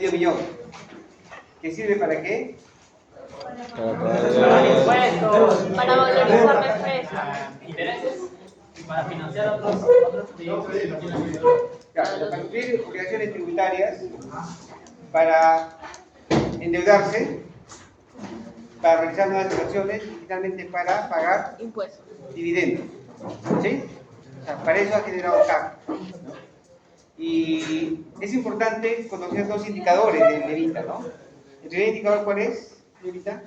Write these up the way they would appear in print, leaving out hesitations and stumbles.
medio millón. ¿Que sirve para qué? Para impuestos, Para valorizar la empresa. intereses y para financiar otros proyectos. Claro, para cumplir obligaciones tributarias, para endeudarse, para realizar nuevas inversiones y finalmente para pagar Impuestos. dividendos. ¿Sí? O sea, para eso ha generado CAC. Y es importante conocer dos indicadores del Levita, ¿no? El primer indicador, ¿cuál es, Levita?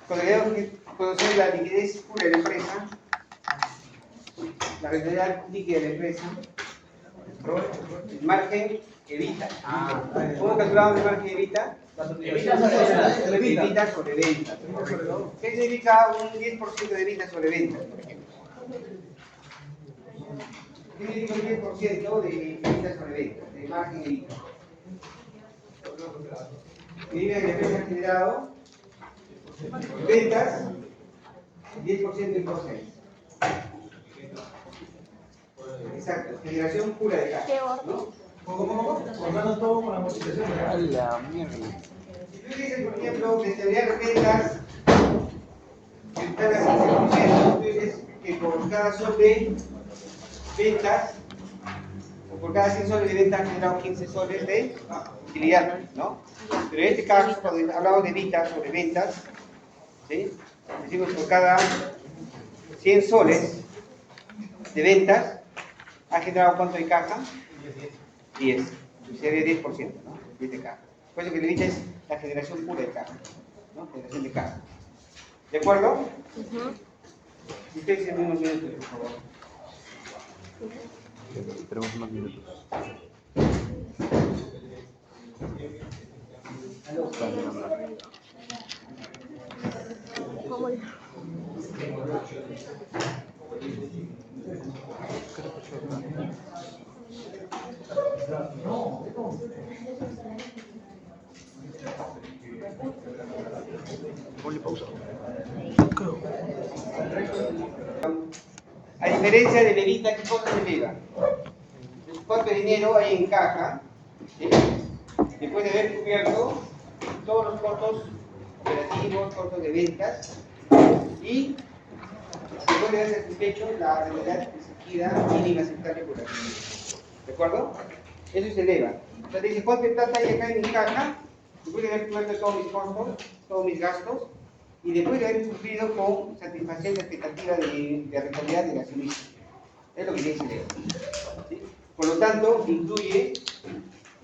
Cuando debemos conocer la liquidez pura de la empresa, la rentabilidad líquida de la empresa, el margen evita. ¿Cómo calculamos el margen evita? Evita sobre venta. ¿Qué significa un 10% de evita sobre venta, por ejemplo? ¿Qué significa un 10% de evita sobre venta, de margen evita? Significa que la empresa ha generado ventas 10% en cosas. Exacto, generación pura de caja. Qué gordo. ¿No? ¿Cómo? Contando todo con la amortización. A la mierda. Si tú dices, por ejemplo, rentabilidad de ventas están a 15%, tú dices que por cada sol de ventas, o por cada 100 soles de ventas, han generado 15 soles de utilidad, ¿no? Pero en este caso, cuando hablamos de ventas sobre ventas, ¿sí? Decimos por cada 100 soles de ventas, ha generado cuánto de caja? 10. Sería 10%, ¿no? 10 de caja. Por eso que le dices la generación pura de caja, ¿no? Generación de caja. ¿De acuerdo? Si ustedes tienen unos minutos, por favor. Esperemos unos minutos. ¿Cómo? Ponle pausa. A diferencia de Levita, ¿qué cosa se eleva? ¿Cuánto dinero hay en caja? ¿Sí? Después de haber cubierto todos los costos operativos, costos de ventas y después de haber satisfecho la realidad exigida mínima aceptable por la cliente. ¿De acuerdo? Eso se eleva. O sea, te dice, ¿cuánto plata hay acá en mi caja? Después de haber cubierto todos mis costos, todos mis gastos, y después de haber cumplido con satisfacer la expectativa de rentabilidad del accionista. Es lo que dice el ¿sí? Por lo tanto, incluye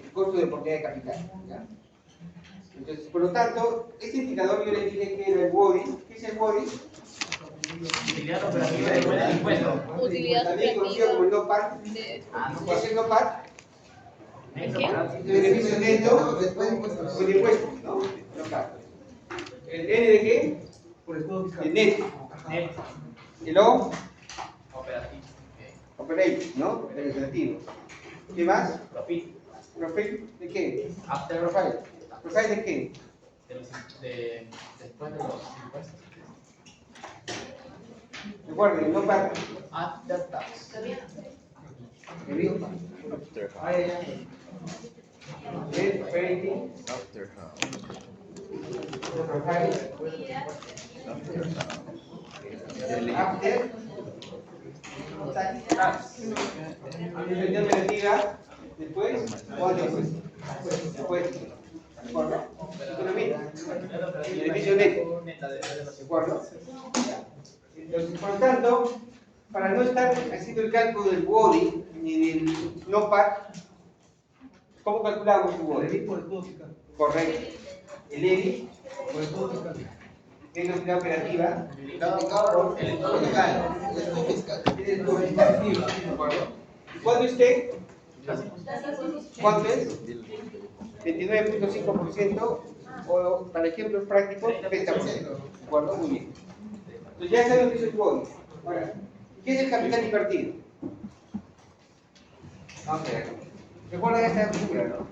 el costo de oportunidad de capital. ¿Ya? Entonces, por lo tanto, este indicador yo les dije que era el WODI. ¿Qué es el WODI? Utilidad operativa después del impuesto. Utilidad También conocido como el NOPAT. de... ¿Qué es el NOPAT? ¿Qué? El beneficio neto con impuestos, ¿no? NOPAT. ¿El N de qué? Por el todo fiscal. El neto. Neto. El O, Operativo. operating, ¿no? El operativo. ¿Qué más? Profit. ¿Profile de qué? After ¿Profile? ¿Profile de qué? Después de los impuestos. Recuerden, no para. After tax. After El operating, After profile, after, tax. Gestión operativa, después, o después. Después. ¿De acuerdo? Economía. Beneficio neto. ¿De acuerdo? Entonces, por lo tanto, para no estar haciendo el cálculo del WODI ni del NOPAT, ¿cómo calculamos el WODI? Por el todo fiscal. Correcto. El EBI, Por el todo fiscal. que es la unidad operativa, Por el entorno fiscal. es el positivo. ¿De acuerdo? ¿Y cuánto usted? ¿Cuánto es? 29.5% o, para ejemplos prácticos, 30%. ¿De acuerdo? Muy bien. Entonces ya sabemos que es el WODI. Ahora, ¿qué es el capital invertido? Vamos a ver. ¿Recuerdan esta figura, no?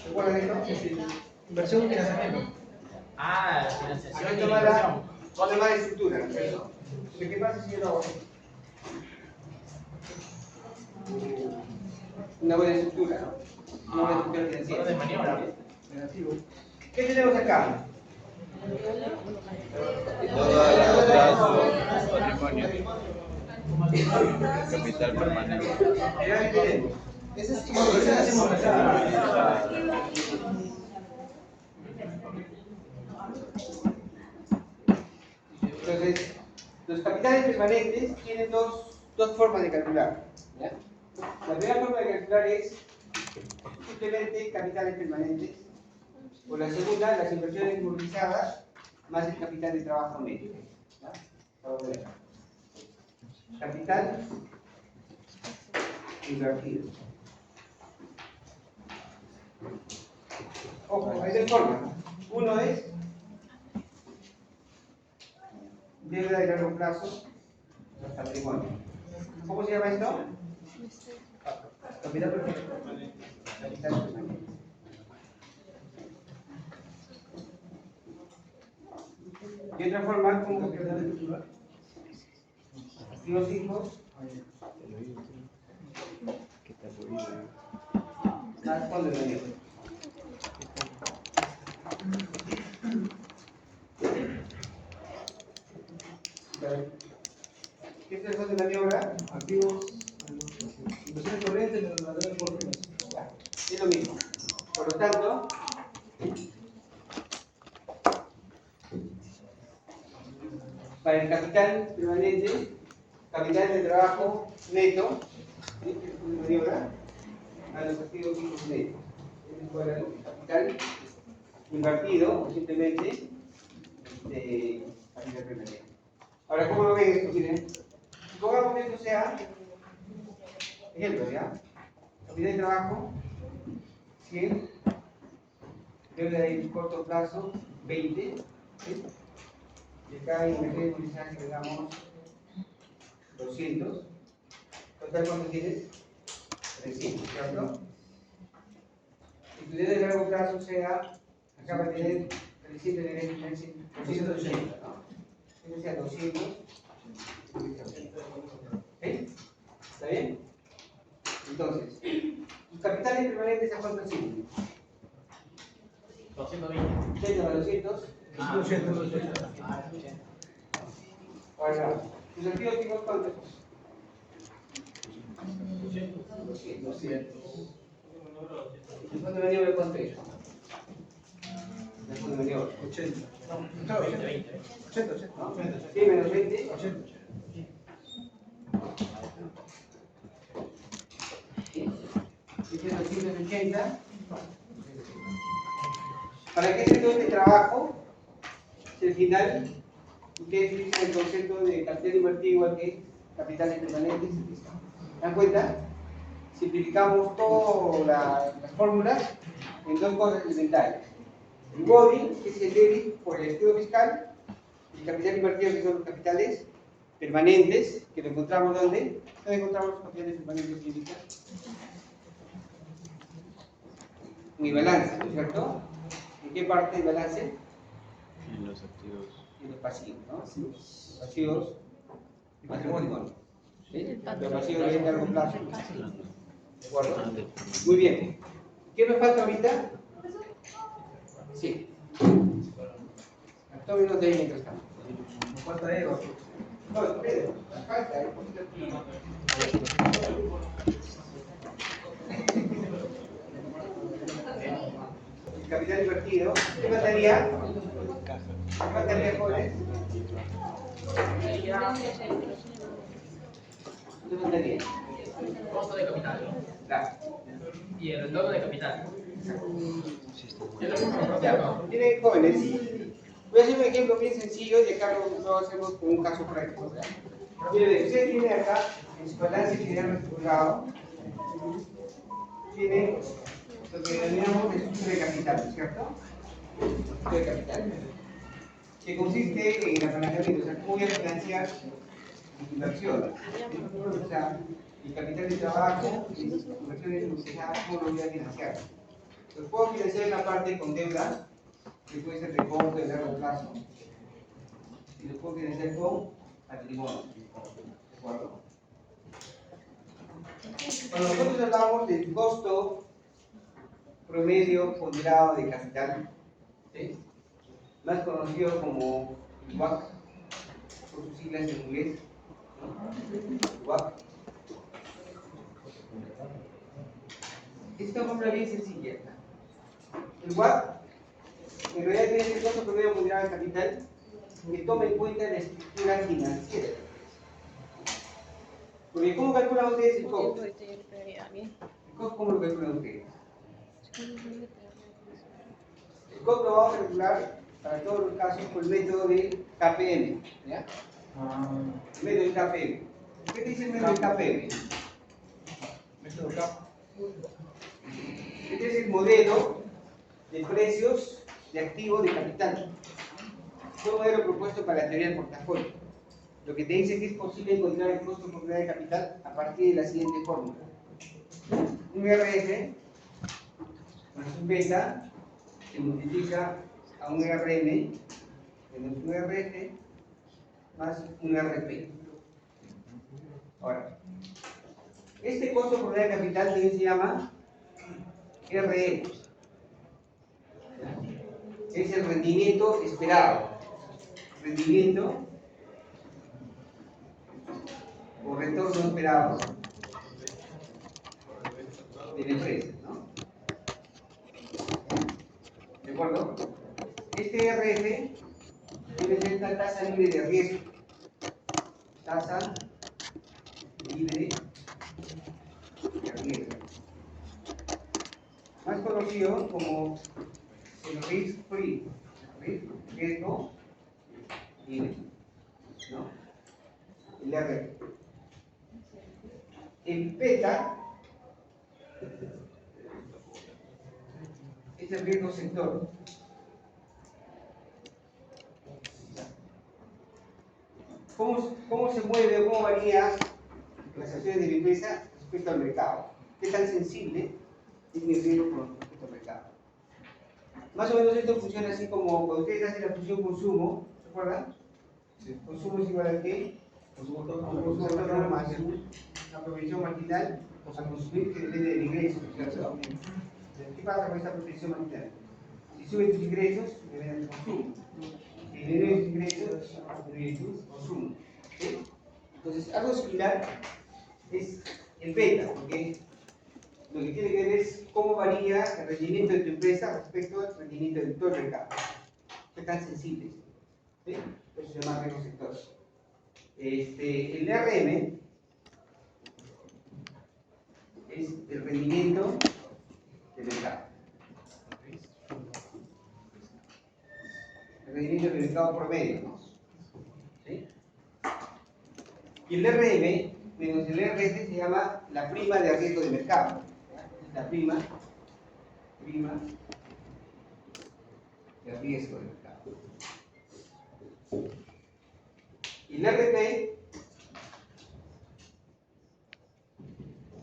¿Recuerdan esto? Inversión y financiamiento. Ah, financiación Aquí y toma inversión. la estructura, ¿no? ¿Qué pasa si yo lo hago? una buena estructura, ¿no? Una buena estructura financiera. De maniobra. Negativo. ¿Qué tenemos acá? Todas las otras patrimonios. Capital permanente. Ya que tenemos. Ese es esa hacemos la Entonces, los capitales permanentes tienen dos formas de calcular. ¿Ya? La primera forma de calcular es simplemente capitales permanentes. O la segunda, las inversiones movilizadas más el capital de trabajo neto. ¿Ya? Vamos a ver. Capital invertido. Ojo, hay dos formas. Uno es deuda de largo plazo, patrimonio. ¿Cómo se llama esto? capital perfecto. Capital permanente. Y otra forma, como que activos fijos, ¿Qué tal oído? más fondo de maniobra. ¿Qué es el fondo de maniobra? Activos, inversiones corrientes, menos la deuda por mes. Ya, es lo mismo. Por lo tanto, para el capital permanente, capital de trabajo neto, ¿sí? Que es el fondo de maniobra, a los activos fijos netos. Es igual al capital invertido, o simplemente capital permanente. Ahora, ¿cómo lo ven esto? Miren, supongamos que esto sea, ejemplo, ¿ya? Capital de trabajo, 100, deuda de corto plazo, 20, ¿sí? Y acá en inversiones movilizadas que le damos 200. ¿Total cuánto tienes? 300, ¿cierto? Y tu deuda de largo plazo sea, acá va a tener 300 de 280, ¿no? Este sea 200. ¿Sí? ¿Está bien? Entonces, tus capitales permanentes a cuánto siguen? 220. 80 a 200. Ahora, tus activos fijos cuántos? 200. ¿El fondo de maniobra cuánto es? El fondo de maniobra. 80. No, 20. 80. ¿No? 100 menos 20. 80. Este es 280. ¿Para qué sector de trabajo? Si al final ustedes utilizan el concepto de capital invertido igual que capitales permanentes. ¿Se dan cuenta? Simplificamos todas las fórmulas en dos cosas elementales. El body, que es el débito por el escudo fiscal, y el capital invertido, que son los capitales permanentes, que lo encontramos ¿dónde? ¿Dónde encontramos los capitales permanentes clínicas? En mi balance, ¿no es cierto? ¿En qué parte del balance? En los activos. En los pasivos, ¿no? Los pasivos de patrimonio. ¿Sí? Los pasivos de largo plazo. ¿De acuerdo? Muy bien. ¿Qué nos falta ahorita? Sí. Tome nota ahí mientras tanto. Nos falta Eva. No, Pedro, falta, el capital invertido, ¿qué faltaría? ¿Qué faltaría, jóvenes? ¿Qué faltaría? Costo de capital. Claro. Y el retorno de capital. Es lo mismo, Ya, ¿no? miren, jóvenes, voy a hacer un ejemplo bien sencillo y acá lo hacemos con un caso práctico. Miren, ustedes tienen acá en su balance general reciclado, tiene lo que denominamos estructura de capital, ¿cierto? Estructura de capital, que consiste en el apalancamiento, o sea, cómo voy a financiar mis inversiones. O sea, el capital de trabajo, mis inversiones utilizadas, cómo lo voy a financiar. Entonces, puedo financiar una parte con deuda, que puede ser de corto, de largo plazo, y lo puedo financiar con patrimonio. ¿De acuerdo? Cuando nosotros hablamos del costo promedio ponderado de capital, ¿sí? Más conocido como WACC, por sus siglas en inglés, ¿no? WACC. Esta fórmula bien sencilla. El WACC en realidad es el costo promedio ponderado de capital que toma en cuenta la estructura financiera. Porque ¿cómo calculan ustedes el costo? ¿El costo cómo lo calculan ustedes? El costo lo vamos a calcular para todos los casos por el método de KPM. ¿Ya? El método de KPM. ¿Qué dice el método de KPM? Método CAP. Este es el modelo de precios de activos de capital. Fue un modelo propuesto para la teoría del portafolio. Lo que te dice que es posible encontrar el costo por unidad de capital a partir de la siguiente fórmula. Un RF más un beta se multiplica a un RM menos un RF más un RP. Ahora, este costo por unidad de capital también se llama RE. Es el rendimiento esperado. Rendimiento o retorno esperado de la empresa, ¿no? ¿De acuerdo? Este RF debe ser la tasa libre de riesgo. Tasa libre de riesgo. Más conocido como el risk free. Riesgo libre, ¿no? El RF. El beta es el riesgo sector. ¿Cómo se mueve o cómo varía las acciones de mi empresa respecto al mercado? ¿Qué tan sensible es mi riesgo con respecto al mercado? Más o menos esto funciona así como cuando ustedes hacen la función consumo, ¿se acuerdan? Sí. Consumo es igual a qué? Consumo total más la provisión marginal a consumir, que depende del ingreso, ¿cierto? ¿Qué pasa con esta provisión marginal? Si suben tus ingresos, deben el consumo. Si disminuyen tus ingresos, disminuye tu consumo. ¿Sí? Entonces, algo similar es el beta, porque lo que tiene que ver es cómo varía el rendimiento de tu empresa respecto al rendimiento del todo el mercado. ¿Qué tan sensible es? ¿Sí? Eso se llama riesgo sector. El RM es el rendimiento del mercado. El rendimiento del mercado promedio, ¿no? ¿Sí? Y el RM menos el RF se llama la prima de riesgo de mercado. La prima de riesgo de mercado. Y el RP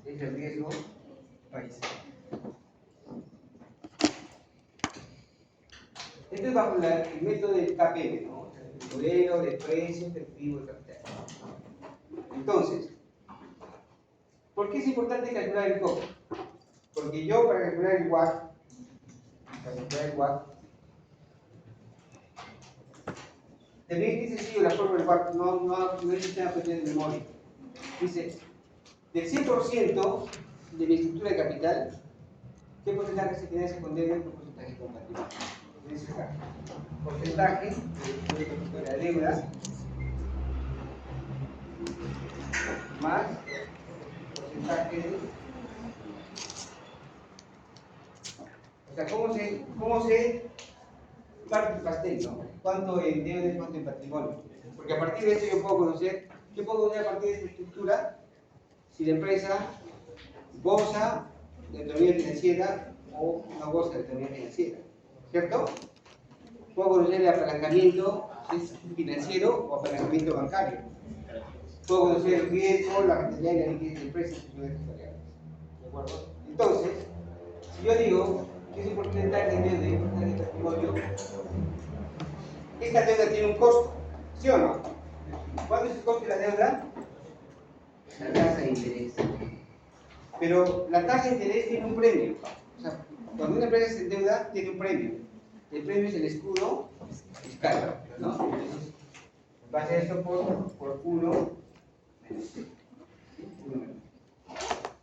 es el riesgo país. Esto es bajo el método del KPM, ¿no? El modelo de precios del activo de capital. Entonces, ¿por qué es importante calcular el costo? Porque yo para calcular el WACC, también es sencillo la fórmula del WACC, no es sistema de memoria. Dice, del 100% de mi estructura de capital, ¿qué porcentaje se financia con deuda y qué porcentaje con patrimonio? En ese caso, porcentaje de la deuda más porcentaje de... O sea, ¿cómo se parte el pastel, ¿no? ¿Cuánto en deuda y cuánto en patrimonio? Porque a partir de eso yo puedo conocer a partir de esta estructura si la empresa goza de autonomía financiera o no goza de autonomía financiera, ¿cierto? Puedo conocer el apalancamiento, si es financiero o apalancamiento bancario. Puedo conocer el riesgo, la rentabilidad y la liquidez de la empresa, ¿de acuerdo? Entonces, si yo digo que es importante de deuda y importante de patrimonio, esta deuda tiene un costo, ¿sí o no? ¿Cuánto es el costo de la deuda? La tasa de interés. Pero la tasa de interés tiene un premio. O sea, cuando una empresa se endeuda, tiene un premio. El premio es el escudo fiscal, ¿no? Entonces, va a ser esto por 1 menos C.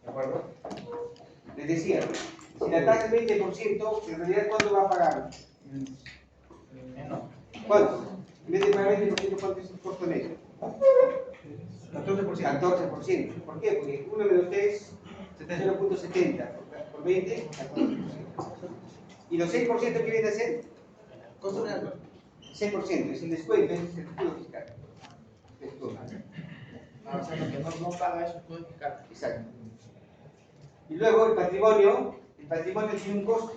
¿De acuerdo? Les decía, si la tasa es 20%, en realidad ¿cuánto va a pagar? ¿Cuánto? En vez de pagar 20%, ¿cuánto es el costo neto? 14%. 14%. ¿Por qué? Porque 1 menos 3, 0.70 por 20, 14%. ¿Y los 6% qué viene a ser? Costo real. 6%, es el descuento, es el escudo fiscal. Escudo. O sea, lo que no paga es escudo fiscal. Exacto. Y luego el patrimonio tiene un costo.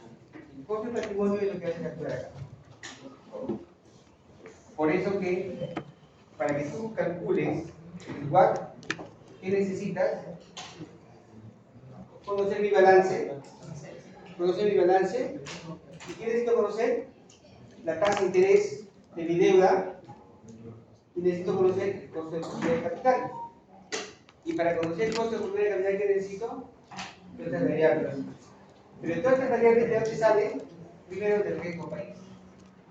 El costo del patrimonio es lo que hace calcular acá. Por eso que, para que tú calcules el WACC, ¿qué necesitas? Conocer mi balance. Conocer mi balance. ¿Y qué necesito conocer? La tasa de interés de mi deuda. Y necesito conocer el costo de oportunidad de capital. Y para conocer el costo de oportunidad de capital, ¿qué necesito? Estas variables. Pero todas estas variables de dónde salen, primero del riesgo país.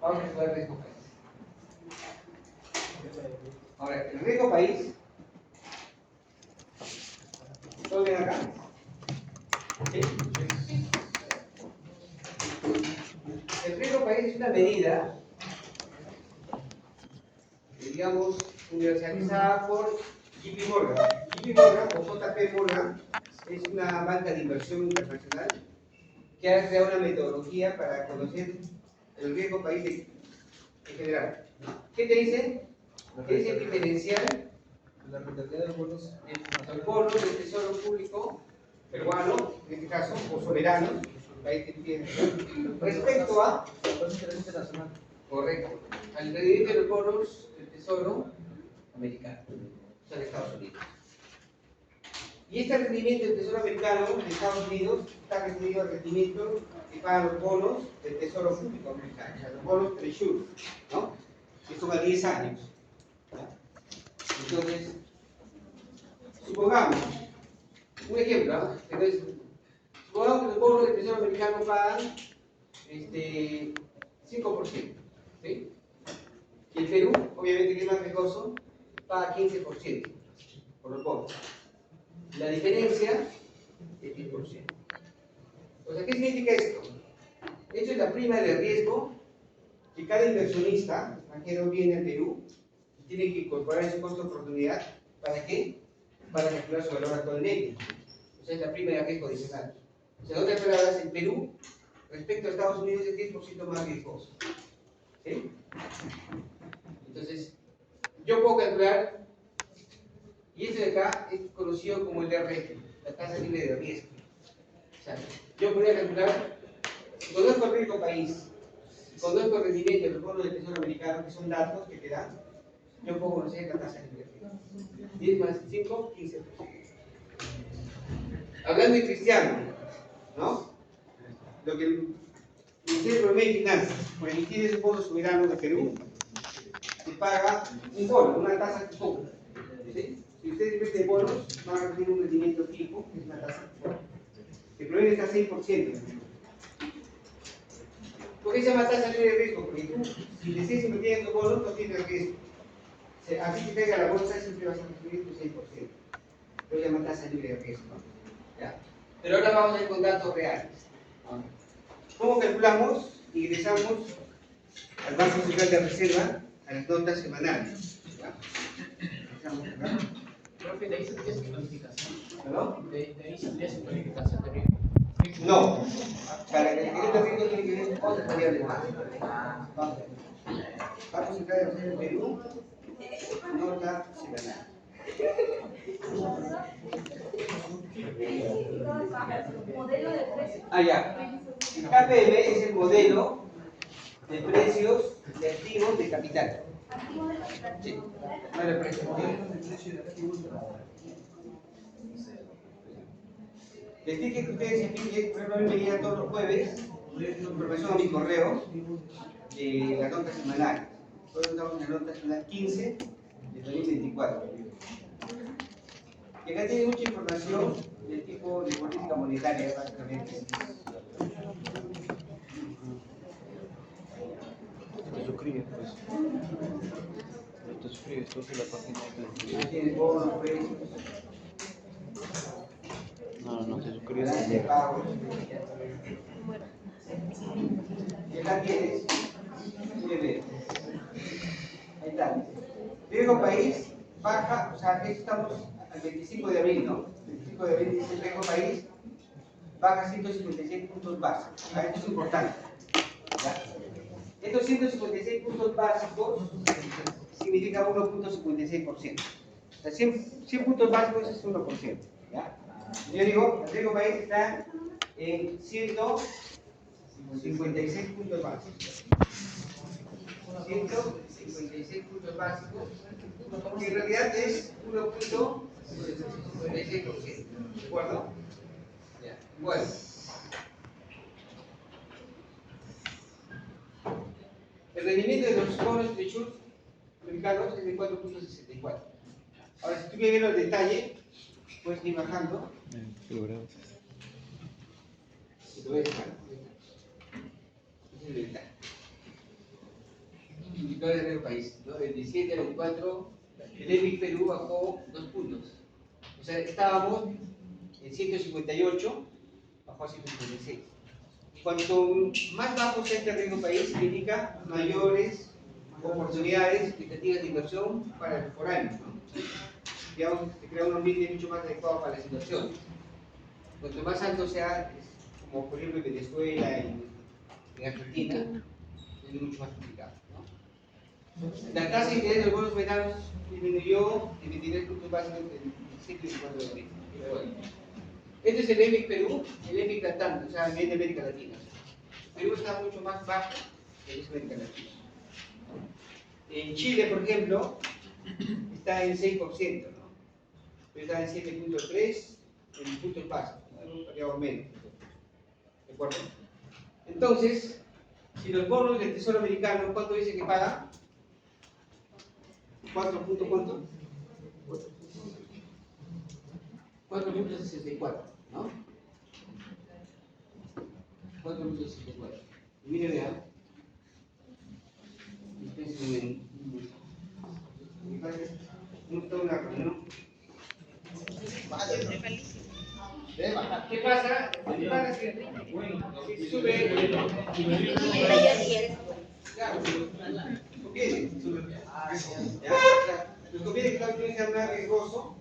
Vamos a estudiar el riesgo país. Ahora, el riesgo país, ¿todo bien acá? ¿Sí? El riesgo país es una medida, digamos, universalizada por JP Morgan. JP Morgan o JP Morgan es una banca de inversión internacional que ha creado una metodología para conocer el riesgo país en general. ¿Qué te dice? ¿Qué dice el diferencial? La rentabilidad de los bonos. Los bonos del Tesoro Público peruano, en este caso, o soberano, el país que tiene, respecto a, La tasa de interés internacional. correcto, al rendimiento de los bonos del Tesoro americano, o sea, de Estados Unidos. Y este rendimiento del Tesoro americano de Estados Unidos está referido al rendimiento que pagan los bonos del Tesoro Público americano, o sea, los bonos Treasury, ¿no? Que son a 10 años. Entonces, supongamos, un ejemplo, ¿no? Entonces, supongamos que los bonos del Tesoro americano pagan 5%, ¿sí? Y el Perú, obviamente que es más riesgoso, paga 15% por los bonos. La diferencia es 10%. O sea, ¿qué significa esto? Esto es la prima de riesgo que cada inversionista extranjero viene al Perú y tiene que incorporar en su costo de oportunidad. ¿Para qué? Para calcular su valor actual neto. O sea, es la prima de riesgo adicional. O sea, en otras palabras, el Perú, respecto a Estados Unidos, es 10% más riesgoso. ¿Sí? Entonces, yo puedo calcular, y esto de acá es conocido como el RF, la tasa libre de riesgo. O sea, yo podría calcular, si conozco el riesgo país, si conozco el rendimiento de los bonos del Tesoro americano, que son datos que te dan, yo puedo conocer la tasa libre de riesgo. 10 más 5, 15%. Hablando de Cristiano, ¿no? Lo que el Ministerio de Economía y Finanzas, por emitir ese bono soberano de Perú, se paga un bono, una tasa fijo. ¿Sí? Si ustedes invierten en bonos, van a recibir un rendimiento fijo, que es una tasa fijo. El promedio está 6%. ¿Por qué se llama tasa libre de riesgo? Porque tú, si decides invertir en tus bonos, no tienes riesgo. Así que caiga la bolsa, siempre vas a recibir tu 6%. Lo llama tasa libre de riesgo. ¿Ya? Pero ahora vamos a ir con datos reales. ¿Cómo calculamos? Ingresamos al Banco Central de Reserva a las notas semanales. ¿Ya? Ingresamos acá. Profe, de ahí saldría su planificación. ¿Perdón? De ahí saldría su planificación de riesgo. No. Para que el nivel de riesgo tiene que ver con otras variables más. Vamos. Banco Central de Reserva del Perú, nota semanal. Ah, ya. El KPM es el modelo de precios de activos de capital. Sí, no de precios. Les dije que ustedes envíen, por ejemplo, a mí me llega todos los jueves información a mi correo de la nota semanal. Hoy estamos en la nota semanal 15 de 2024. Y acá tiene mucha información del tipo tipo de política monetaria, básicamente. Te suscribes, pues. No te suscribes, tú haces la página y te suscribes. Tienes bonos, precios, No, te suscribes. balance de pagos. Y acá tienes, ahí está. Riesgo país baja, o sea, estamos al 25 de abril, ¿no? 25 de abril dice el riesgo país baja 156 puntos básicos. Ah, esto es importante. ¿Ya? Estos 156 puntos básicos significa 1.56%. O sea, 100 puntos básicos es 1%. ¿Ya? Yo digo, el riesgo país está en 156 puntos básicos. 156 puntos básicos, que en realidad es 1.56%. ¿De acuerdo? Ya. Bueno. El rendimiento de los bonos de Schultz americanos es de 4.64. Ahora, si tú quieres ver los detalles, puedes ir bajando. Y lo ves acá. Ese es el detalle. Indicadores de riesgo país, ¿no? Del 17 al 24, el EPIC Perú bajó 2 puntos. O sea, estábamos en 158, bajó a 156. Cuanto más bajo sea este riesgo país, significa mayores oportunidades, expectativas de inversión para los foráneos, ¿no? Digamos, se crea un ambiente mucho más adecuado para las inversiones. Cuanto más alto sea, como por ejemplo en Venezuela, en Argentina, es mucho más complicado, ¿no? La tasa de interés de los bonos soberanos disminuyó de 23 puntos básicos del 24 de abril. Este es el EPIC Perú, el EPIC Latam, o sea, a nivel de América Latina. Perú está mucho más bajo que el América Latina. En Chile, por ejemplo, está en 6%, ¿no? Pero está en 7.3 en puntos básicos, ¿no? Variado menos. ¿De acuerdo? Entonces, si los bonos del Tesoro Americano, ¿cuánto dice que paga? 4 puntos, ¿cuánto? 4.64, ¿no? 4.64. Y mire, vean. No está una reunión. ¿Qué pasa? Si sube. Claro, conviene. Nos conviene que la acción sea más riesgoso,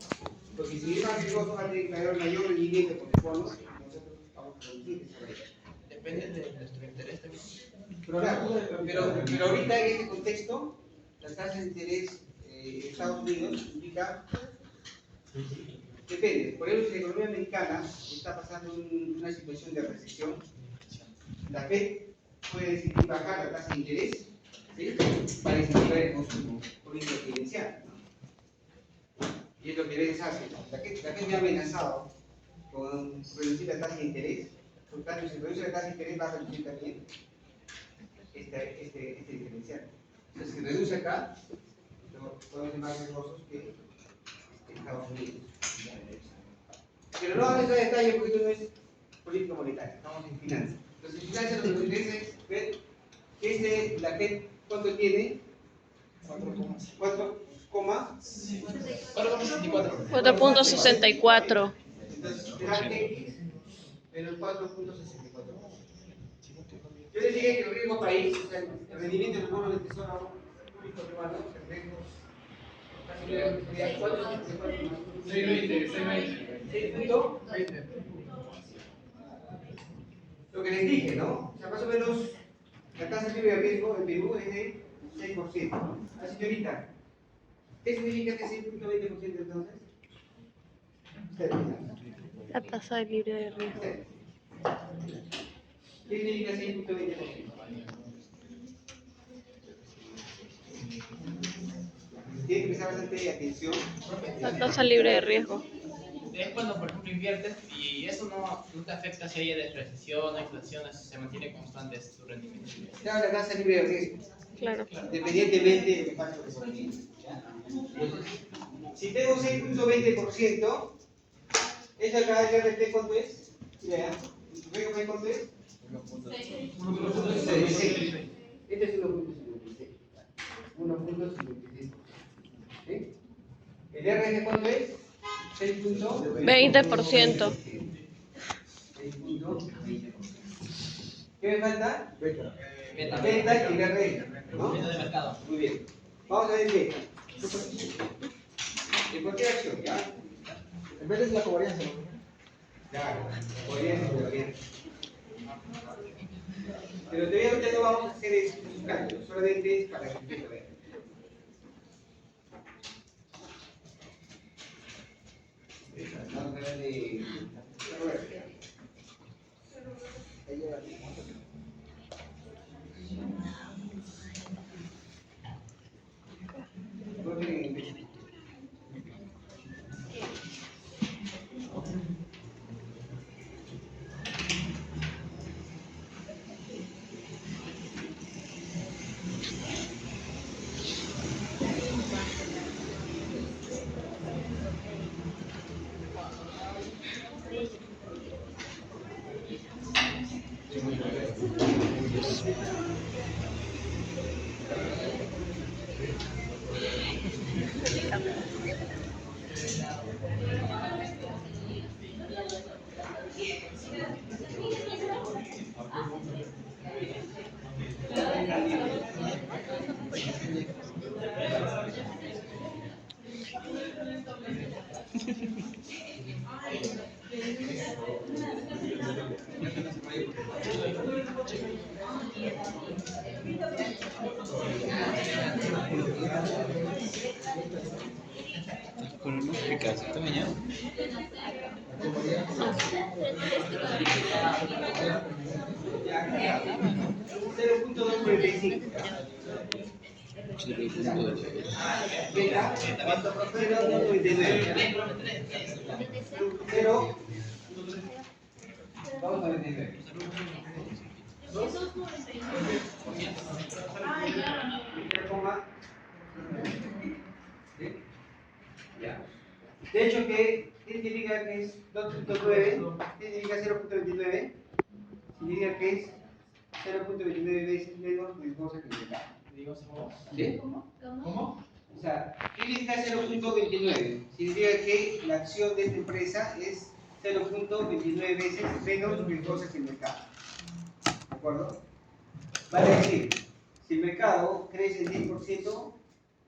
porque si es más riesgoso va a tener que haber mayor rendimiento por el bono, nosotros vamos a producir esa renta. Depende de nuestro interés también. Claro, pero ahorita en este contexto, las tasas de interés en Estados Unidos indica, depende. Por ejemplo, si la economía americana está pasando una situación de recesión, la FED puede decidir bajar la tasa de interés, ¿sí? Para incentivar el consumo político residencial, ¿no? Y es lo que les hace. La FED me ha amenazado con reducir la tasa de interés. Por lo tanto, si reduce la tasa de interés, va a reducir también este diferencial. Entonces, si reduce acá, podemos ser más riesgosos que Estados Unidos. Pero no vamos a entrar en detalle porque esto no es política monetaria, estamos en finanzas. Entonces, en finanzas lo que nos interesa es ver que la FED, ¿cuánto tiene? 4.64. Entonces, será X menos 4.64. Yo les dije que el riesgo país, o sea, el rendimiento del bono del tesoro público peruano, el riesgo. Lo que les dije, ¿no? O sea, más o menos la tasa libre de riesgo en Perú es de 6%, ¿no? La señorita, ¿qué significa este 6.20% entonces? La tasa libre de riesgo. ¿Qué significa 6.20%? Tiene que prestar bastante atención. La tasa libre de riesgo. Es cuando, por ejemplo, inviertes y eso no te afecta si hay recesión o inflación, se mantiene constante su rendimiento. Claro, la tasa libre de riesgo. Claro. Independientemente de lo que pase con el economía. Si tengo 6.20%, ¿Eso acá el RP cuánto es? Vean. ¿RP cuánto es? 1.56. Este es 1.56. 1.56. ¿Sí? ¿El RN cuánto es? 20%. 6.20. ¿Qué me falta? Beta. Beta y el RN, ¿no? Beta de mercado. Muy bien. Vamos a ver beta. En cualquier acción, ¿ya? En vez de la covarianza, ¿no? Claro, podría ser. Pero todavía no vamos a hacer esos cálculos, solamente es para que ustedes lo vean. Vamos a ver de Roberto. No tienen beta. Con una explicación esta mañana. Ya, 0.245. Beta, 0.99. Cero. Vamos a ver. 3, ¿sí? Ya. De hecho, ¿qué significa que es 2.9? ¿Qué significa 0.29? Significa que es 0.29 veces menos riesgosa que el mercado. ¿Sí? ¿Cómo? O sea, ¿qué significa 0.29? Significa que la acción de esta empresa es 0.29 veces menos riesgosa que el mercado. ¿De acuerdo? Vale decir, si el mercado crece el 10%,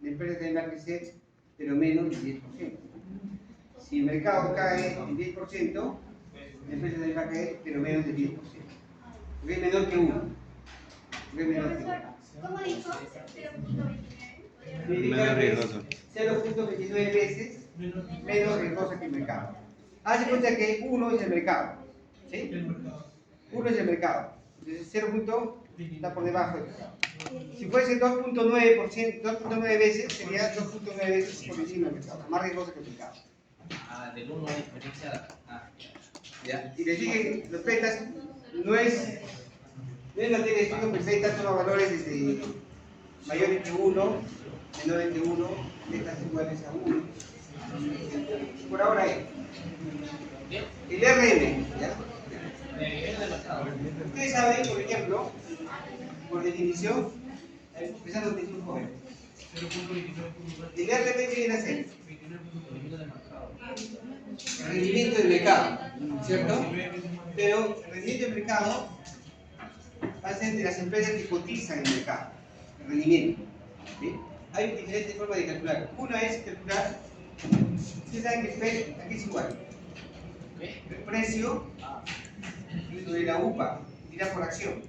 la empresa también va a crecer, pero menos del 10%. Si el mercado cae el 10%, la empresa también va a caer, pero menos del 10%. Porque es menor que 1. Porque es menor que 1. ¿Cómo dijo? 0.29. Significa que es 0.29 veces menos riesgosa que el mercado. Hace cuenta que 1 es el mercado. ¿Sí? 1 es el mercado. Entonces 0. Está por debajo del mercado. Si fuese 2.9 veces, sería 2.9 veces por encima del mercado. Más riesgosa que el mercado. Del 1 a diferencia. ¿Ya? Y les dije, los betas no es materia de estudio perfecta, toma valores desde mayores que 1, menores que 1, betas iguales a 1. Por ahora hay. El RM, ¿ya? Ustedes saben, por ejemplo, por definición, empezando desde un joven. El RM viene a ser el rendimiento del mercado, ¿cierto? Pero el rendimiento del mercado va a ser de las empresas que cotizan en el mercado, el rendimiento. ¿Sí? Hay diferentes formas de calcular. Una es calcular, ustedes saben que el PER aquí es igual. El precio sobre la UPA, dirá por acción.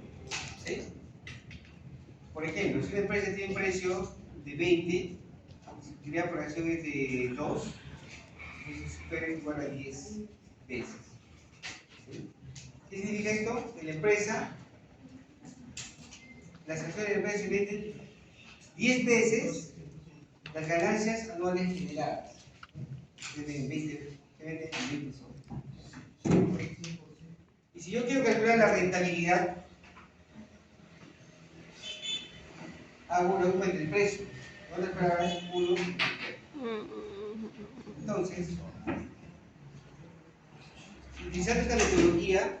¿Sí? Por ejemplo, si una empresa tiene un precio de 20, si dirá por acción es de 2, entonces su PER es igual a 10 veces. ¿Sí? ¿Qué significa esto? Que la empresa, las acciones de la empresa se venden 10 veces las ganancias anuales generadas. Se venden 20 soles. Y si yo quiero calcular la rentabilidad, hago una cuenta del precio. ¿Dónde esperarás? 1. Entonces, utilizando esta metodología,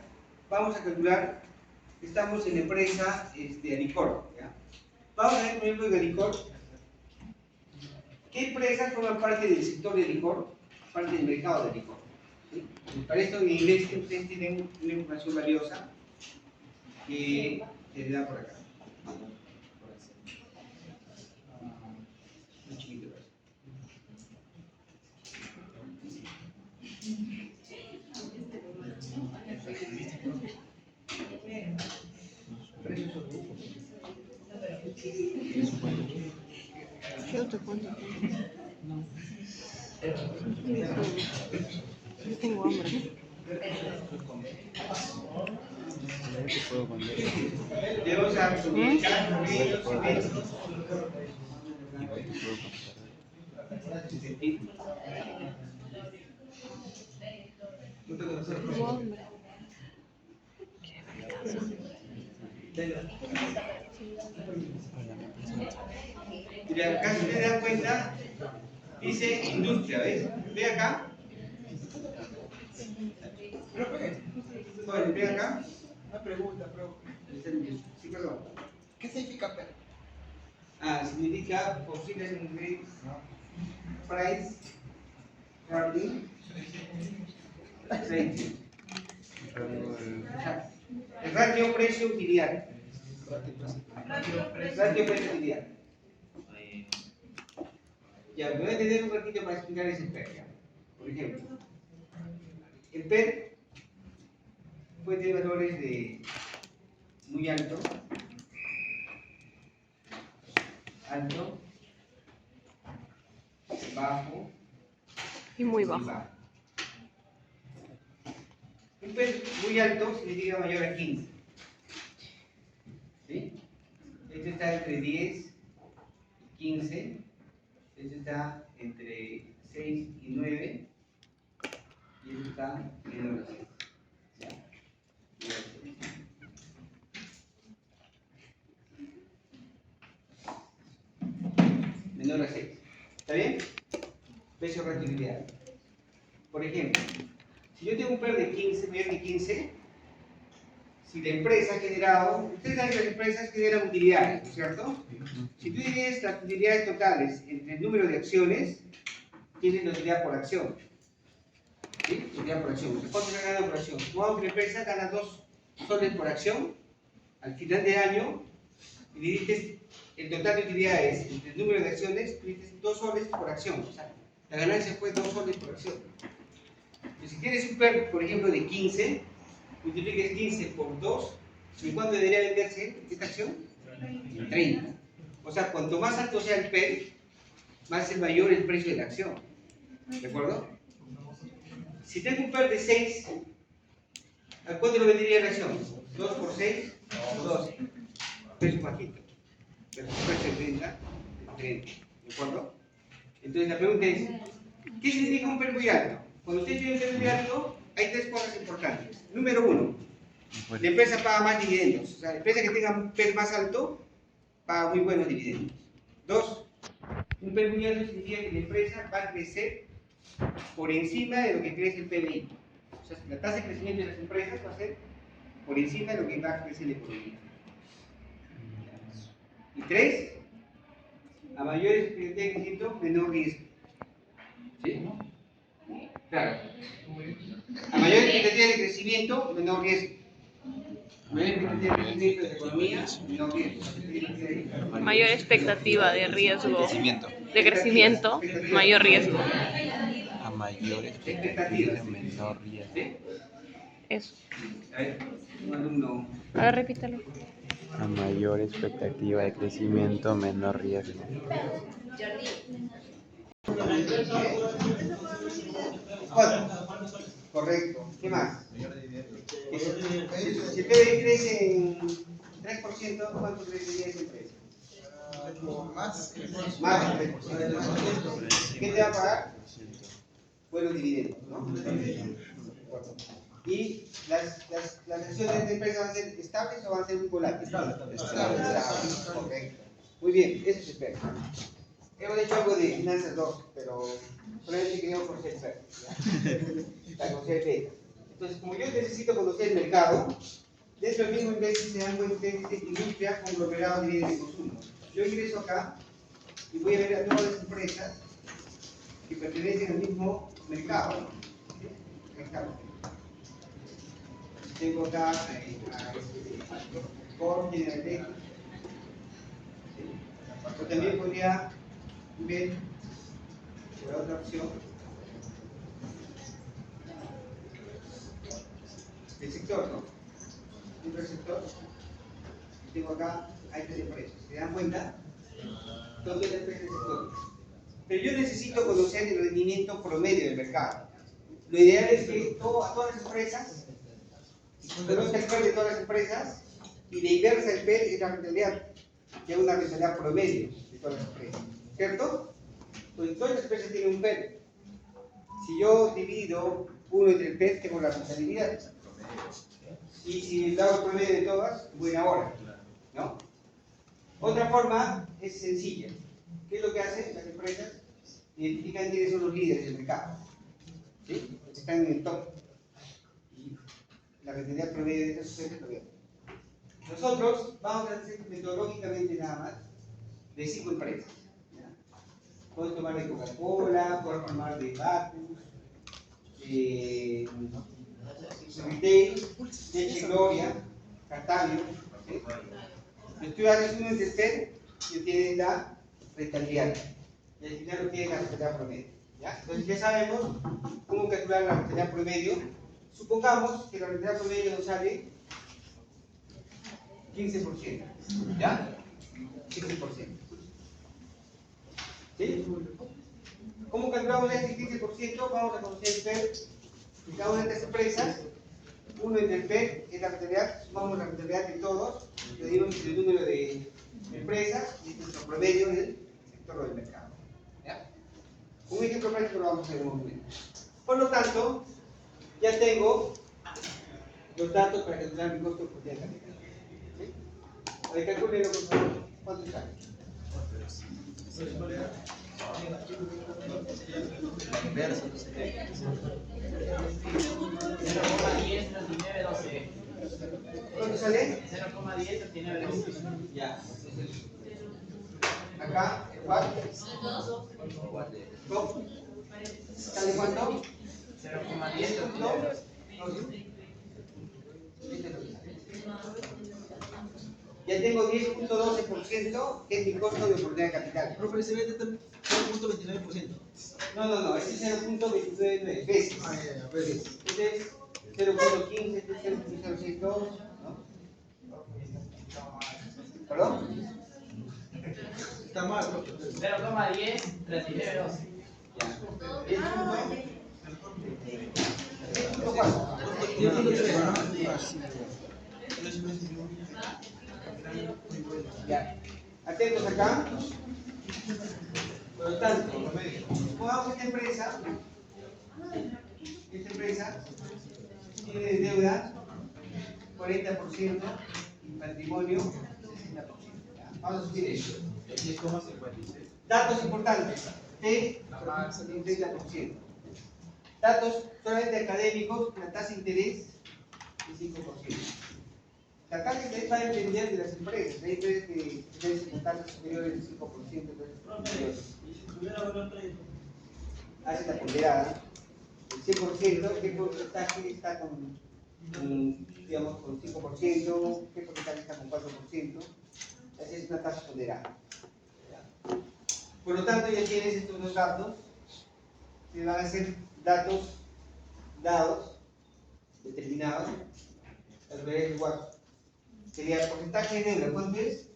vamos a calcular, estamos en la empresa Alicor, ¿ya? Vamos a ver, por ejemplo, en Alicor, ¿qué empresas forman parte del sector de licor? Parte del mercado de licor. ¿Sí? Para esto en inglés ustedes tienen una información valiosa que se da por acá. Muy chiquito. ¿Qué otro cuento? Yo tengo hambre. Debemos multiplicar Tengo hambre. Quiero ir a mi casa. Mira, acá si te das cuenta, dice industria, ¿ves? Ve acá. Bueno, ve acá. Una pregunta, profe. Sí, perdón. ¿Qué significa PER? Significa posibles ingredientes, price, earning, rating. El ratio precio-utilidad. Ratio precio-utilidad. Ya, me voy a tener un ratito para explicar ese PER. ¿Ya? Por ejemplo, el PER puede tener valores de muy alto, bajo Y muy bajo. Un PER muy alto significa mayor a 15. ¿Sí? Este está entre 10 y 15. Este está entre 6 y 9. Y este está menor a 6. ¿Ya? Menor a 6. ¿Está bien? Precio rentabilidad. Por ejemplo, si yo tengo un PER de 15, mayor de 15, si la empresa ha generado, ustedes saben que las empresas generan utilidades, ¿no es cierto? Si tú divides las utilidades totales entre el número de acciones, tienes la utilidad por acción. ¿Sí? Utilidad por acción. ¿Cuánto se gana por acción? Supongamos que la empresa gana 2 soles por acción, al final de año, y divides el total de utilidades entre el número de acciones, divides 2 soles por acción. O sea, la ganancia fue 2 soles por acción. Entonces, si tienes un PER, por ejemplo, de 15, multipliques 15 por 2, ¿en cuánto debería venderse esta acción? 30. O sea, cuanto más alto sea el PER, más es mayor el precio de la acción. ¿De acuerdo? Si tengo un PER de 6, ¿a cuánto lo vendería la acción? 2 por 6, 12. Precio bajito. Pero su precio de venta es diferente. ¿De acuerdo? Entonces la pregunta es, ¿qué significa un PER muy alto? Cuando usted tiene un PER muy alto, hay 3 cosas importantes. Número 1, la empresa paga más dividendos. O sea, la empresa que tenga un PER más alto, paga muy buenos dividendos. 2, un PER muy alto significa que la empresa va a crecer por encima de lo que crece el PBI. O sea, la tasa de crecimiento de las empresas va a ser por encima de lo que va a crecer la economía. Y 3, a mayores expectativas de crecimiento, menor riesgo. ¿Sí? Claro. A mayor expectativa de crecimiento, menor riesgo. A mayor expectativa de crecimiento de la economía, menor riesgo. Mayor expectativa de riesgo. Crecimiento. De crecimiento, mayor riesgo. A mayor expectativa, menor riesgo. ¿Sí? Eso. A ver, un alumno. Ahora repítalo. A mayor expectativa de crecimiento, menor riesgo. Cuatro. Correcto. ¿Qué más? Si el PBI crece en 3%, ¿cuánto crecería esa empresa? Más del 3%. ¿Qué te va a pagar? Buenos dividendos, ¿no? ¿Y las acciones de esta empresa van a ser estables o van a ser muy volátiles? Estables. Correcto. Muy bien, eso se espera. Hemos hecho algo de finanzas 2, pero solamente queríamos conocer el PER. La conocer beta. Entonces, como yo necesito conocer el mercado, dentro del mismo índice se dan cuenta que dice industria, conglomerado de bienes de consumo. Yo ingreso acá y voy a ver a todas las empresas que pertenecen al mismo mercado. ¿Sí? Mercado. Tengo acá Ford, General Electric. ¿Sí? O también podría ver por la otra opción el sector, ¿no? Dentro del sector, y tengo acá a estas empresas. ¿Se dan cuenta? Son las empresas del sector. Pero yo necesito conocer el rendimiento promedio del mercado. Lo ideal es que a todas las empresas, conozca el PER de todas las empresas, y la inversa del PER es la rentabilidad, que es una rentabilidad promedio de todas las empresas. ¿Cierto? Pues todas las empresas tienen un PER. Si yo divido 1 entre el PER, tengo la rentabilidad. Y si hago el promedio de todas, buena hora, ¿no? Otra forma es sencilla. ¿Qué es lo que hacen las empresas? Identifican quiénes son los líderes del mercado, ¿sí? Los que están en el top. Y la rentabilidad promedio de esas empresas lo vemos. Nosotros vamos a hacer metodológicamente nada más de 5 empresas. Puedo tomar de Coca-Cola, puedo tomar de Bacus, de Retail, Leche Gloria, Cartavio. ¿Sí? Si tú haces un interpel, y tienes la rentabilidad. Y al final lo tienes la rentabilidad promedio. ¿Ya? Entonces ya sabemos cómo calcular la rentabilidad promedio. Supongamos que la rentabilidad promedio nos sale 15%. ¿Ya? 15%. ¿Sí? ¿Cómo calculamos este 15%? Vamos a conocer el PER de cada una de estas empresas. 1 entre el PER es la rentabilidad, sumamos la rentabilidad de todos, medimos el número de empresas y nuestro promedio del sector del mercado. ¿Ya? Un ejemplo práctico lo vamos a hacer en un momento. Por lo tanto, ya tengo los datos para calcular mi costo por día de capital. ¿Sí? A ver, calculenlo por favor. ¿Cuánto sale? La inversa, entonces. 0,10 39 12. ¿Cuánto sale? 0,10 39 12. Ya. Acá, ¿cuál? ¿Cómo? ¿Sale cuánto? 0,10 39 12. Ya tengo 10.12%, que es mi costo de oportunidad de capital. Profe, se vende 0.29%. No, este es 0.299 veces. Veces. Este es 0.15, este es 0.062, ¿no? ¿Perdón? Está mal, profe. 0,10 39 12. Ya. Atentos acá. Por lo tanto, supongamos que esta empresa tiene de deuda 40% y patrimonio 60%. ¿Ya? Vamos a subir eso. Datos importantes. T un 30%. Datos solamente académicos, la tasa de interés es 5%. La tasa de interés va a depender de las empresas. Hay empresas que tienen con tasas superiores del 5%. Hace la ponderada. El 100%, ¿qué porcentaje está digamos, con 5%? ¿Qué porcentaje está con 4%? Esa es una tasa ponderada. Por lo tanto, ya tienes estos dos datos, que van a ser datos dados, determinados, al revés de igual. Sería el porcentaje de deuda, ¿cuánto es?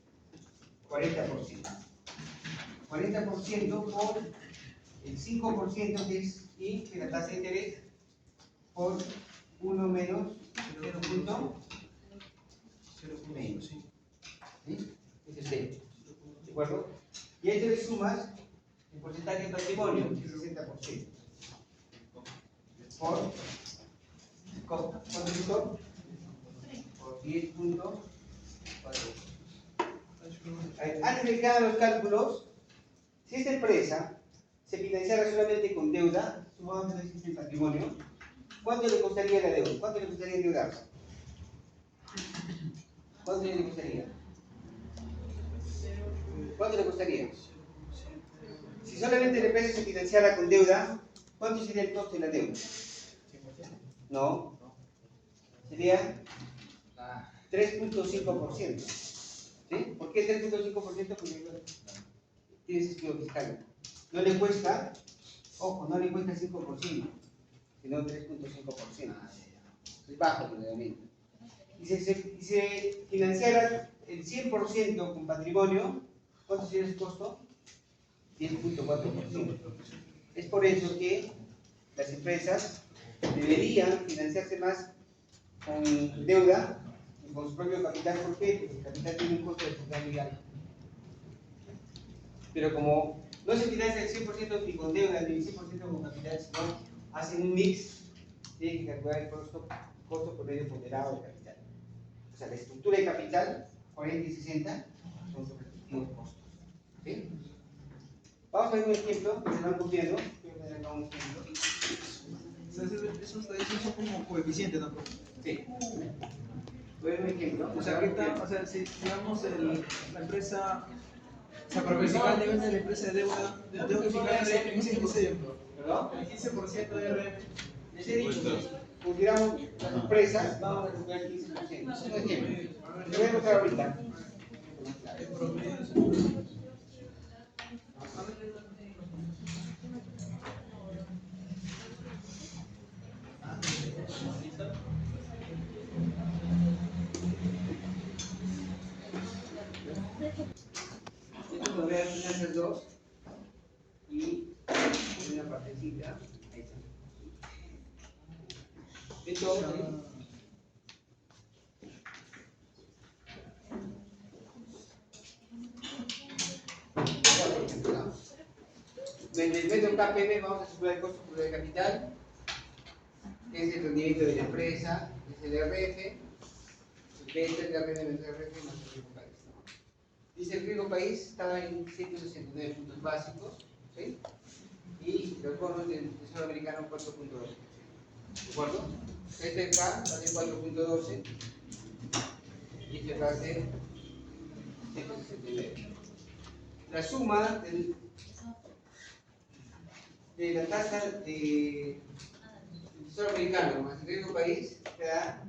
40%. 40% por el 5% que es I, que es la tasa de interés, por 1 menos 0.0 menos. ¿Sí? Ese es 0. ¿De acuerdo? Y a esto le sumas el porcentaje de patrimonio, que es 60%. ¿Cuánto es esto? Por 10.4. Antes de que hagan los cálculos, si esta empresa se financiara solamente con deuda, supongamos que no existe el patrimonio, ¿cuánto le costaría la deuda? ¿Cuánto le costaría endeudarse? ¿Cuánto le costaría? ¿Cuánto le costaría? Si solamente la empresa se financiara con deuda, ¿cuánto sería el costo de la deuda? No. Sería 3.5%. ¿Sí? ¿Por qué 3.5%? Porque tiene ese estudio fiscal. No le cuesta, ojo, no le cuesta 5%, sino 3.5%. Es bajo el endeudamiento. Y si se financiara el 100% con patrimonio, ¿cuánto sería su costo? 10.4%. Es por eso que las empresas deberían financiarse más con deuda y con su propio capital. ¿Por qué? Porque el capital tiene un costo de capital muy alto. Pero como no se financia el 100% ni con deuda ni el 100% con capital, sino hacen un mix, tienen que calcular el costo por medio ponderado de capital. O sea, la estructura de capital, 40 y 60, son sus respectivos costos. ¿Sí? Vamos a ver un ejemplo que se van copiando. Quiero poner acá un ejemplo. Esos son como coeficientes, ¿no? Sí. Voy a ver un ejemplo. O sea, ahorita, o sea, si digamos la empresa, o sea, para verificar el nivel de la empresa de deuda, tengo que fijarle en ese índice, ¿Perdón? el 15% de RM. Les he dicho, consideramos las empresas, vamos a recuperar el 15%. Es un ejemplo. Lo voy a mostrar ahorita. Esto lo voy a hacer dos y una partecita. Ahí está. Esto. En el método KPM vamos a calcular el costo por el capital, que es el rendimiento de la empresa, es el RF, el B es el RN menos el RF más el riesgo país. Dice el riesgo país estaba en 169 puntos básicos, ¿sí? Y los bonos del Tesoro Americano 4.12. ¿De acuerdo? Este acá va a ser 4.12 y este va a ser 169. La suma de la tasa del Tesoro Americano más el riesgo país te da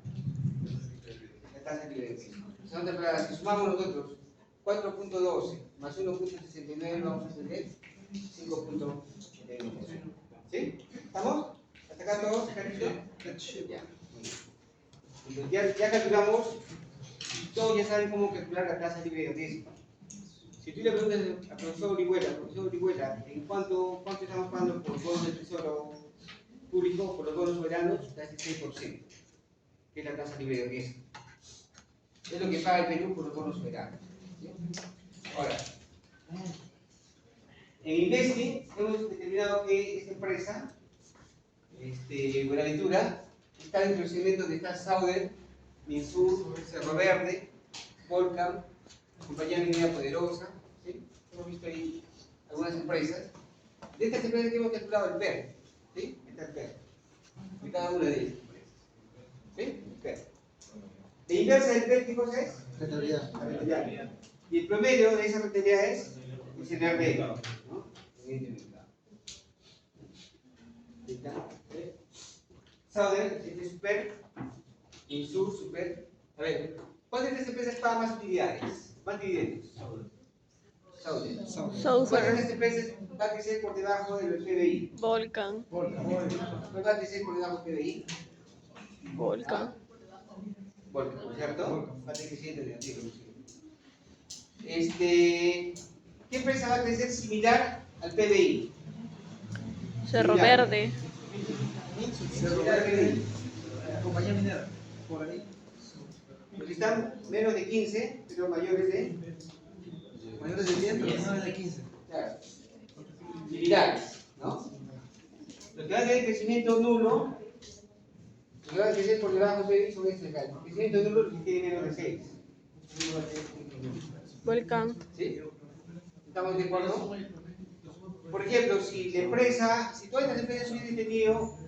la tasa libre de riesgo. Entonces, para si sumamos nosotros 4.12 más 1.69 vamos a tener 5.89. ¿Sí? ¿Estamos? ¿Hasta acá todos? ¿Carito? Ya. Entonces ya calculamos, todos ya saben cómo calcular la tasa libre de riesgo. Si tú le preguntas al profesor Orihuela, ¿en cuánto estamos pagando por bonos del Tesoro Público, por los bonos soberanos? Está el 6%, que es la tasa libre de riesgo. Es lo que paga el Perú por los bonos soberanos. ¿Sí? Ahora, en Investing hemos determinado que esta empresa, Buenaventura, está dentro del segmento donde está Sauder, Minsur, Cerro Verde, Volcam, Compañía Minera Poderosa, ¿sí? Hemos visto ahí algunas empresas. De estas empresas que hemos calculado el PER, ¿sí? Está el PER, de cada una de ellas empresas. ¿Sí? El PER. La inversa del PER, ¿qué cosa es? Rentabilidad. La rentabilidad. Y el promedio de esa rentabilidad es el CNR, ¿no? Sauder, este es super, Insur, super. A ver, ¿cuál de estas empresas paga más utilidades? Más dividendos. Sauder. ¿Cuál de estas empresas va a crecer por debajo del PBI? Volcan. ¿Cuál va a crecer por debajo del PBI? Volcan. Volcan, ¿cierto? Va a tener crecimiento negativo. ¿Qué empresa va a crecer similar al PBI? Cerro Verde. Similar al PBI. La compañía minera, por ahí. Los que están menos de 15, pero mayores de. Mayores de 10, pero menores de 15. Claro. Similares, ¿no? Los que van a tener crecimiento nulo, los que van a crecer por debajo del PBI son estos acá. El crecimiento nulo los que tienen menos de 6. Volcan. ¿Sí? ¿Estamos de acuerdo? Por ejemplo, si la empresa, si todas las empresas hubiesen tenido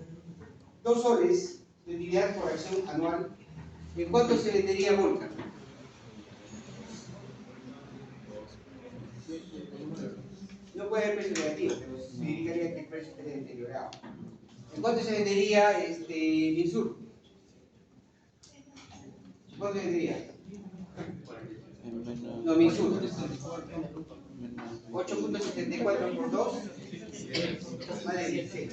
2 soles de utilidad por acción anual, ¿en cuánto se vendería Volcan? No puede haber precio negativo, pero significaría que el precio estaría deteriorado. ¿En cuánto se vendería Minsur? ¿En cuánto se vendería? En menos. No, Minsur. Menos. 8.74 por 2, más de 16.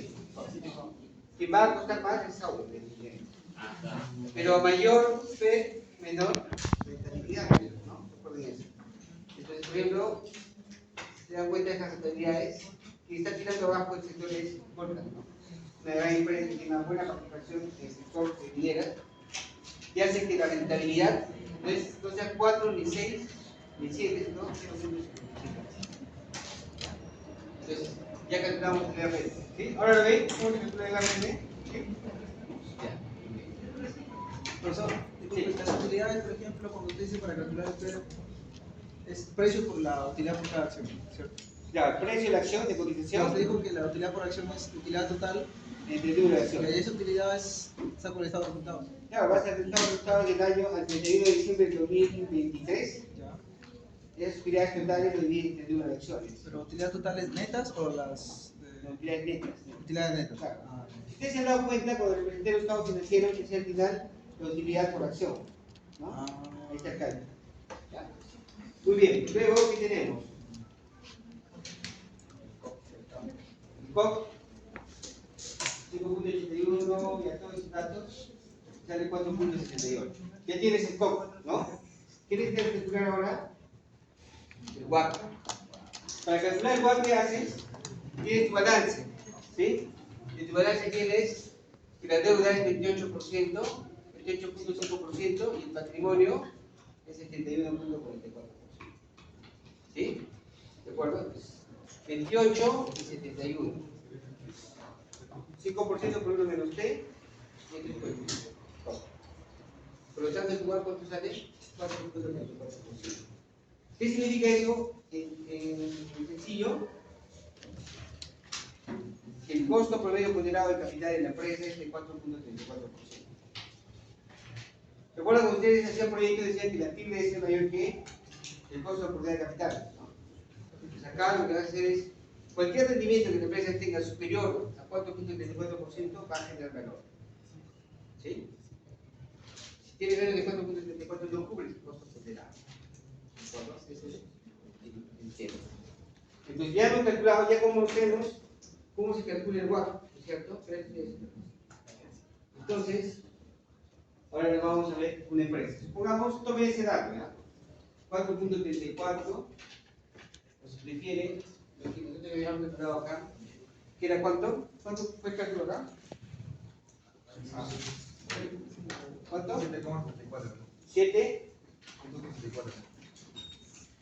Quien va a costar más es Saúl. Pero a mayor P, menor rentabilidad, ¿no? Recuerden eso. Entonces, por ejemplo, se dan cuenta de estas rentabilidades que está tirando abajo el sector es Volcan, ¿no? Una gran empresa que tiene una buena participación en el sector de mineras y hace que la rentabilidad no sea 4 ni 6 ni 7, ¿no? Entonces, ya calculamos el RP. ¿Sí? Ahora lo ven, ¿cómo se calcula el RP? ¿Sí? Profesor, disculpe, las utilidades, por ejemplo, cuando usted dice para calcular el precio, es precio por la utilidad por cada acción, ¿cierto? Ya, el precio de la acción de Usted cotización dijo que la utilidad por acción es utilidad total, entre el número de y acciones. esa utilidad es saco el estado de resultados. Claro, va a ser el resultado del año al 31 de diciembre del 2023. ¿Ya? Esas utilidades totales lo dividen entre el número de acciones. ¿Pero utilidades totales netas o las Las utilidades netas. utilidades netas? Claro. Ah, Si ustedes se han dado cuenta, cuando representé los estados financieros, que es al final la utilidad por acción. ¿No? Ahí está el cálculo. ¿Ya? Muy bien, luego, ¿qué tenemos? COP 5.81 y a todos esos datos sale 4.68. Ya tienes el COP, ¿no? ¿Quieres calcular ahora? El WACC. Para calcular el WACC, ¿qué haces? Tienes tu balance, ¿sí? Y tu balance tienes que la deuda es 28%, 28.5% y el patrimonio es 71.44%. ¿Sí? ¿De acuerdo? Pues 28 y 71. 5% por 1 menos T, y esto es 20. Por lo tanto, el lugar, ¿cuánto sale? 4.34%. ¿Qué significa eso en sencillo? El costo promedio ponderado del capital de la empresa es de 4.34%. Recuerdan que ustedes hacían proyectos y decían que la TIR debe ser mayor que el costo de oportunidad de capital, ¿no? Entonces acá lo que va a hacer es, cualquier rendimiento que la empresa tenga superior a 4.34% va a generar valor. ¿Sí? Si tiene menos de 4.34 no cubre el costo ponderado. ¿De acuerdo? Eso es el tema. Entonces ya hemos calculado, ya conocemos cómo se calcula el WACC, ¿no es cierto? Entonces, ahora le vamos a ver una empresa. Supongamos, tomen ese dato, ¿ya? 4.34, o si prefiere, lo que nosotros habíamos calculado acá, que era ¿cuánto? ¿Cuánto fue el cálculo acá? ¿Cuánto? 7,34. 7.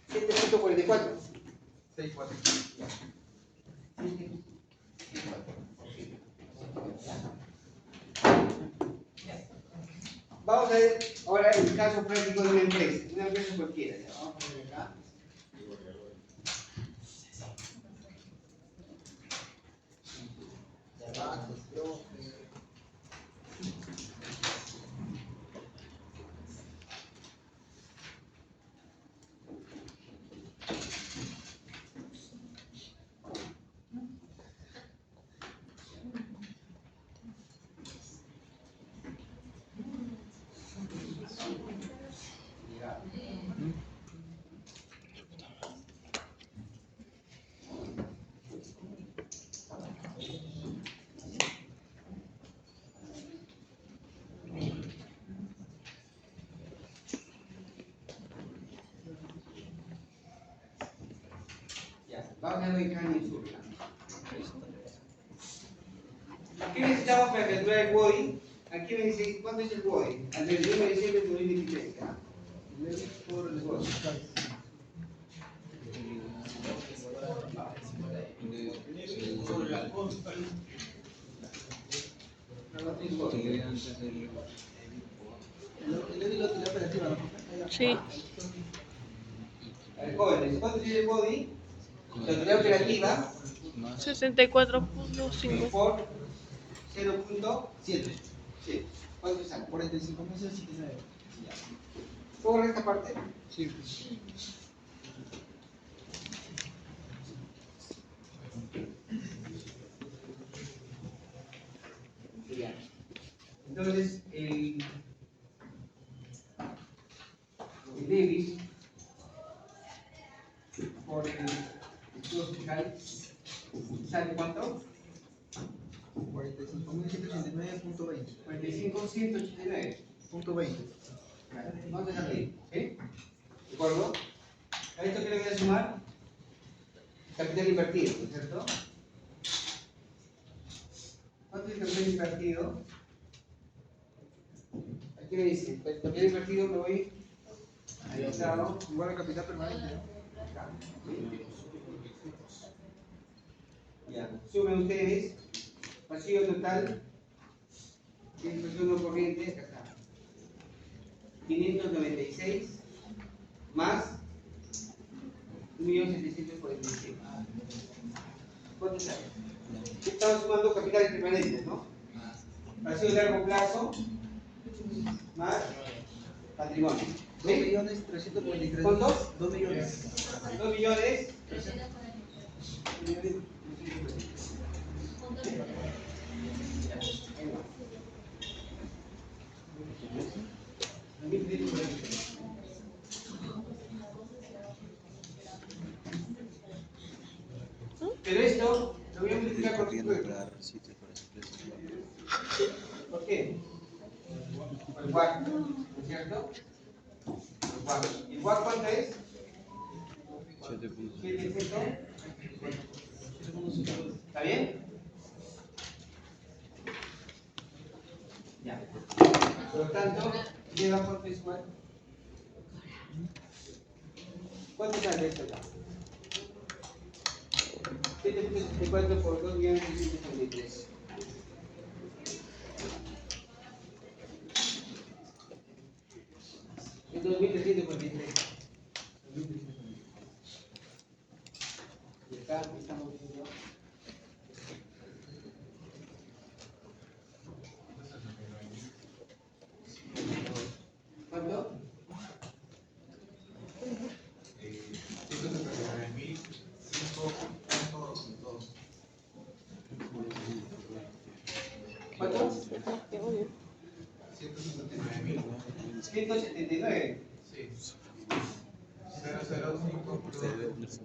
7.44. 6,4. Vamos a ver ahora el caso práctico de una empresa cualquiera. ¿Ya? Vamos a ver acá. Ya va, vamos a ver acá en el sur. ¿Qué necesitamos para calcular el WOI? Aquí me dice, ¿cuánto es el WOI? Al 31 de diciembre de 2023. ¿Ya? Por el WOI. Utilidad antes del. el de la utilidad operativa, ¿no? Sí. A ver, jóvenes, ¿cuánto tiene el WOI? La utilidad operativa 64.5. por 0.7. Sí. ¿Cuánto sale? 45.079. ¿Puedo borrar esta parte? Sí. Ya. Entonces, el débil por el estudio fiscal sale ¿cuánto? 45.189.20. 45.189. Vamos a dejarlo ahí, ¿sí? ¿De acuerdo? A esto que le voy a sumar capital invertido, ¿no es cierto? ¿Cuánto es capital invertido? Aquí me dice, capital invertido me voy al estado. Igual a capital permanente, ¿no? Acá, ¿sí? Ya, sumen ustedes, pasivo total, que es no corriente, acá está, 596 más 1.745. ¿Cuánto sale? Estamos sumando capitales permanentes, ¿no? Pasivo de largo plazo más patrimonio. ¿Sí? 2.343.000. ¿Cuántos? 2 millones. 2 millones. Pero esto lo voy a multiplicar por 5. ¿Por qué? Por el WAC, ¿no es cierto? El WAC. ¿Y el WAC cuánto es? 7%. ¿Está bien? Ya. Por lo tanto, lleva cuánto es igual. ¿Cuánto sale esto acá? 7.74 por 2.633. Es 2.343. Y acá estamos viendo. ¿Cuánto? 179.5.2. ¿Cuánto? 179.000. 179. Sí. 005.2.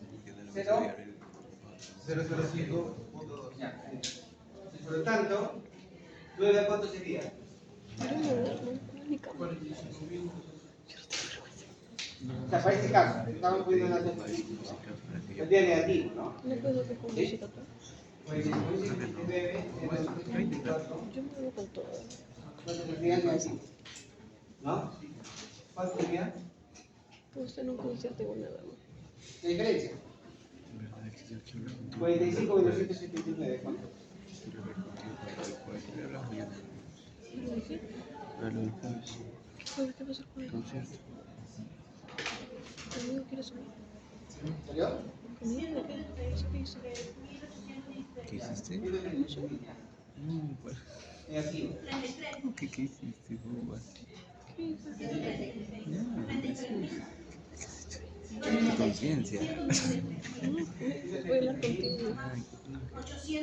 005.2. Ya. Por lo tanto, 9 a cuánto sería. O sea, para este caso, estamos poniendo la nota. Tendría negativo, ¿no? No puedo hacer con ¿Sí? música, ¿no? Pues el 79 es 24. Yo me voy con todo. ¿Cuánto tendría negativo? ¿No? ¿Cuánto tendría? Usted no concierto con nada, ¿no? ¿La diferencia? 45 menos 179, ¿cuánto? ¿Qué? ¿Qué pasa con él? ¿Conmigo quieres subir? ¿Salió? ¿Conmigo qué? ¿Qué hizo? ¿Qué hiciste? No, pues. Negativo. ¿Qué hiciste? ¿Qué hizo? Tu conciencia. Voy a hablar contigo.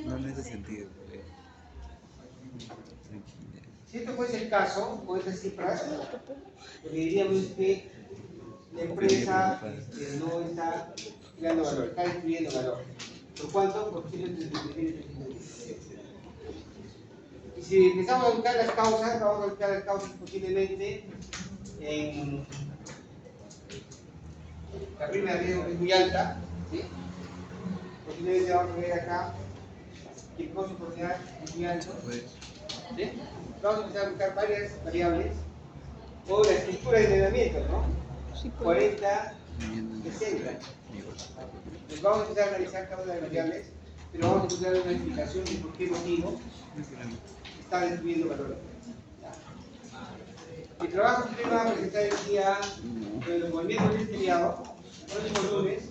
No en ese sentido. Si esto fuese el caso, con estas cifras, lo que diríamos es que la empresa no está creando valor, está destruyendo valor. ¿Por cuánto? Por 133.000. Y si empezamos a buscar las causas, vamos a buscar las causas posiblemente en la prima de riesgo que es muy alta, ¿sí? Posiblemente vamos a ver acá que el costo por unidad es muy alto. ¿Sí? Vamos a empezar a buscar varias variables o la estructura de entrenamiento, ¿no? Sí, puedo. 40, 60. Pues vamos a empezar a analizar cada una de las variables, pero vamos a encontrar una explicación de por qué motivo está destruyendo valor. El trabajo que ustedes van a presentar el día de los movimientos del feriado, el próximo lunes,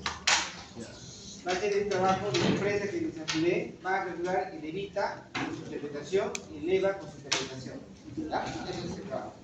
va a ser el trabajo de la empresa que desactive, va a calcular el evita con su interpretación y eleva con su interpretación. ¿Ya? Ese es el trabajo.